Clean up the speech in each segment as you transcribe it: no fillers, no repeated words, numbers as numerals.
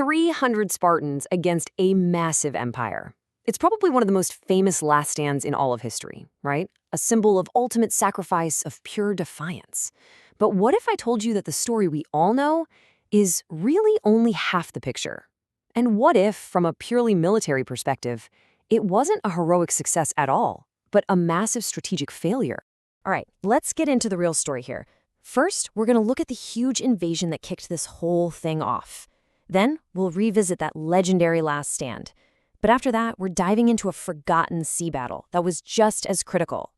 300 Spartans against a massive empire. It's probably one of the most famous last stands in all of history, right? A symbol of ultimate sacrifice, of pure defiance. But what if I told you that the story we all know is really only half the picture? And what if, from a purely military perspective, it wasn't a heroic success at all, but a massive strategic failure? All right, let's get into the real story here. First, we're going to look at the huge invasion that kicked this whole thing off. Then, we'll revisit that legendary last stand. But after that, we're diving into a forgotten sea battle that was just as critical.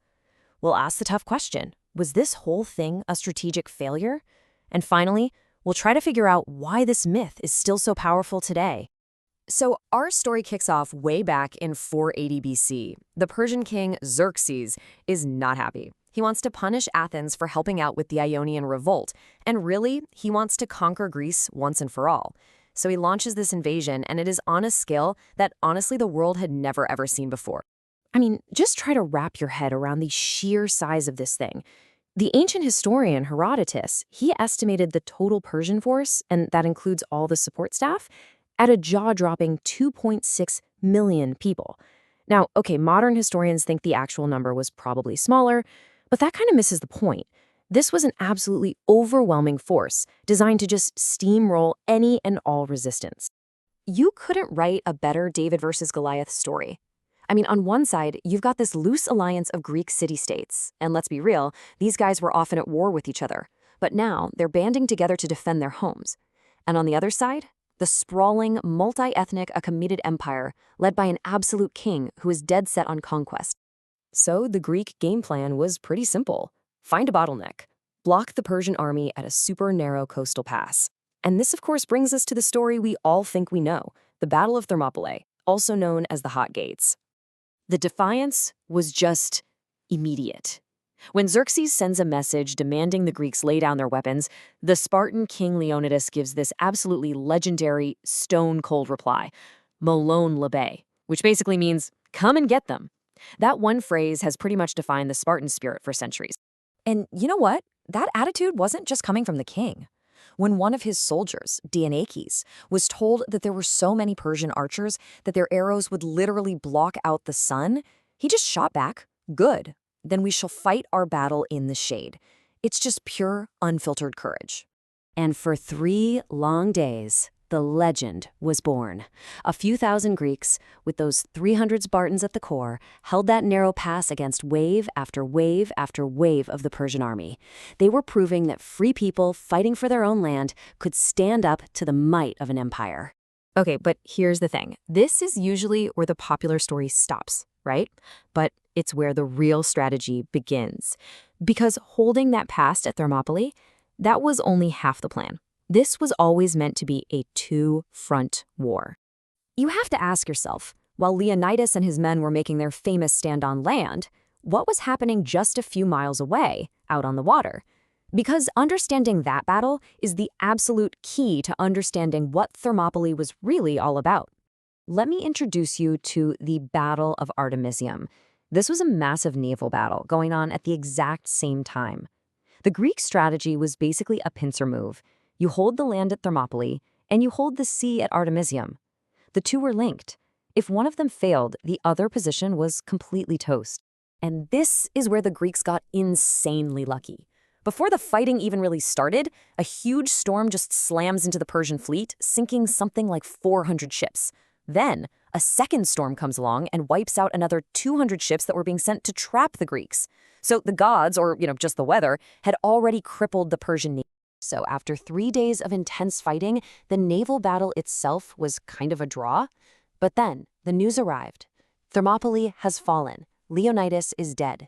We'll ask the tough question, was this whole thing a strategic failure? And finally, we'll try to figure out why this myth is still so powerful today. So our story kicks off way back in 480 BC. The Persian king Xerxes is not happy. He wants to punish Athens for helping out with the Ionian revolt, and really, he wants to conquer Greece once and for all. So he launches this invasion, and it is on a scale that honestly the world had never ever seen before. I mean, just try to wrap your head around the sheer size of this thing. The ancient historian Herodotus, he estimated the total Persian force, and that includes all the support staff, at a jaw-dropping 2.6 million people. Now, okay, modern historians think the actual number was probably smaller, but that kind of misses the point. This was an absolutely overwhelming force designed to just steamroll any and all resistance. You couldn't write a better David versus Goliath story. I mean, on one side, you've got this loose alliance of Greek city-states, and let's be real, these guys were often at war with each other. But now, they're banding together to defend their homes. And on the other side, the sprawling, multi-ethnic, Achaemenid empire led by an absolute king who is dead set on conquest. So the Greek game plan was pretty simple. Find a bottleneck. Block the Persian army at a super narrow coastal pass. And this, of course, brings us to the story we all think we know, the Battle of Thermopylae, also known as the Hot Gates. The defiance was just immediate. When Xerxes sends a message demanding the Greeks lay down their weapons, the Spartan King Leonidas gives this absolutely legendary, stone-cold reply, Molon labe, which basically means, come and get them. That one phrase has pretty much defined the Spartan spirit for centuries. And you know what? That attitude wasn't just coming from the king. When one of his soldiers, Dionysius, was told that there were so many Persian archers that their arrows would literally block out the sun, he just shot back, good. Then we shall fight our battle in the shade. It's just pure, unfiltered courage. And for 3 long days, the legend was born. A few thousand Greeks, with those 300 Spartans at the core, held that narrow pass against wave after wave after wave of the Persian army. They were proving that free people fighting for their own land could stand up to the might of an empire. Okay, but here's the thing. This is usually where the popular story stops, right? But it's where the real strategy begins. Because holding that pass at Thermopylae, that was only half the plan. This was always meant to be a 2-front war. You have to ask yourself, while Leonidas and his men were making their famous stand on land, what was happening just a few miles away, out on the water? Because understanding that battle is the absolute key to understanding what Thermopylae was really all about. Let me introduce you to the Battle of Artemisium. This was a massive naval battle going on at the exact same time. The Greek strategy was basically a pincer move. You hold the land at Thermopylae, and you hold the sea at Artemisium. The two were linked. If one of them failed, the other position was completely toast. And this is where the Greeks got insanely lucky. Before the fighting even really started, a huge storm just slams into the Persian fleet, sinking something like 400 ships. Then, a second storm comes along and wipes out another 200 ships that were being sent to trap the Greeks. So the gods, or just the weather, had already crippled the Persian navy. So after 3 days of intense fighting, the naval battle itself was kind of a draw. But then, the news arrived. Thermopylae has fallen. Leonidas is dead.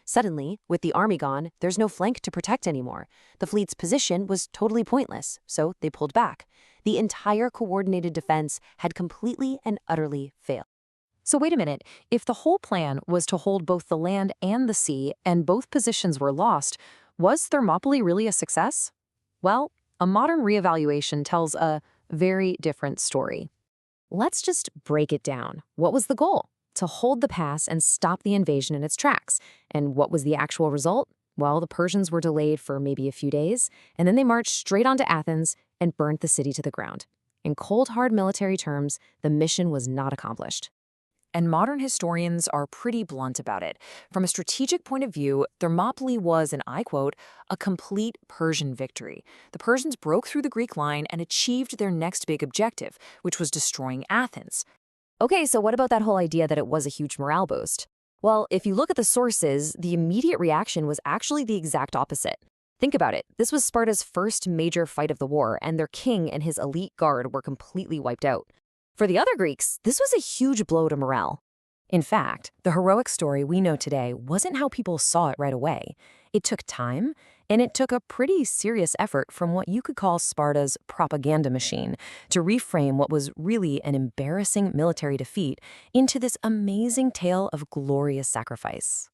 Suddenly, with the army gone, there's no flank to protect anymore. The fleet's position was totally pointless, so they pulled back. The entire coordinated defense had completely and utterly failed. So wait a minute, if the whole plan was to hold both the land and the sea, and both positions were lost, was Thermopylae really a success? Well, a modern reevaluation tells a very different story. Let's just break it down. What was the goal? To hold the pass and stop the invasion in its tracks. And what was the actual result? Well, the Persians were delayed for maybe a few days, and then they marched straight onto Athens and burned the city to the ground. In cold, hard military terms, the mission was not accomplished. And modern historians are pretty blunt about it. From a strategic point of view, Thermopylae was, and I quote, a complete Persian victory. The Persians broke through the Greek line and achieved their next big objective, which was destroying Athens. Okay, so what about that whole idea that it was a huge morale boost? Well, if you look at the sources, the immediate reaction was actually the exact opposite. Think about it. This was Sparta's first major fight of the war, and their king and his elite guard were completely wiped out. For the other Greeks, this was a huge blow to morale. In fact, the heroic story we know today wasn't how people saw it right away. It took time, and it took a pretty serious effort from what you could call Sparta's propaganda machine to reframe what was really an embarrassing military defeat into this amazing tale of glorious sacrifice.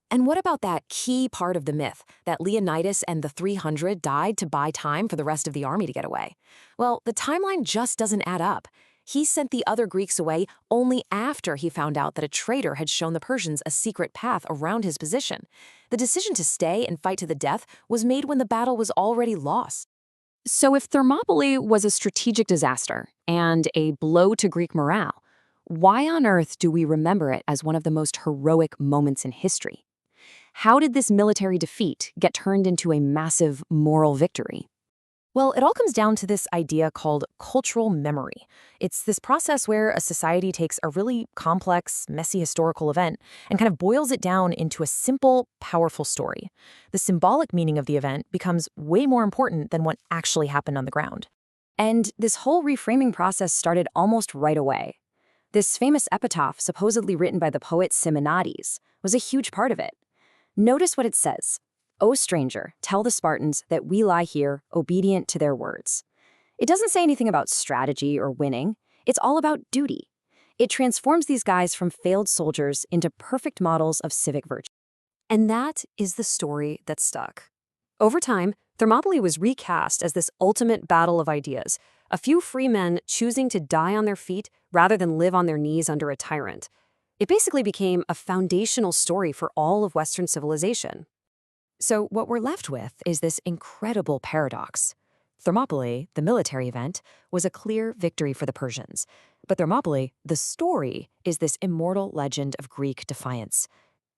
And what about that key part of the myth, that Leonidas and the 300 died to buy time for the rest of the army to get away? Well, the timeline just doesn't add up. He sent the other Greeks away only after he found out that a traitor had shown the Persians a secret path around his position. The decision to stay and fight to the death was made when the battle was already lost. So if Thermopylae was a strategic disaster and a blow to Greek morale, why on earth do we remember it as one of the most heroic moments in history? How did this military defeat get turned into a massive moral victory? Well, it all comes down to this idea called cultural memory. It's this process where a society takes a really complex, messy historical event and kind of boils it down into a simple, powerful story. The symbolic meaning of the event becomes way more important than what actually happened on the ground. And this whole reframing process started almost right away. This famous epitaph, supposedly written by the poet Simonides, was a huge part of it. Notice what it says. "O stranger, tell the Spartans that we lie here, obedient to their words." It doesn't say anything about strategy or winning. It's all about duty. It transforms these guys from failed soldiers into perfect models of civic virtue. And that is the story that stuck. Over time, Thermopylae was recast as this ultimate battle of ideas, a few free men choosing to die on their feet rather than live on their knees under a tyrant. It basically became a foundational story for all of Western civilization. So what we're left with is this incredible paradox. Thermopylae, the military event, was a clear victory for the Persians. But Thermopylae, the story, is this immortal legend of Greek defiance.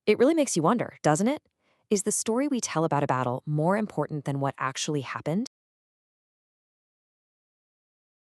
It really makes you wonder, doesn't it? Is the story we tell about a battle more important than what actually happened?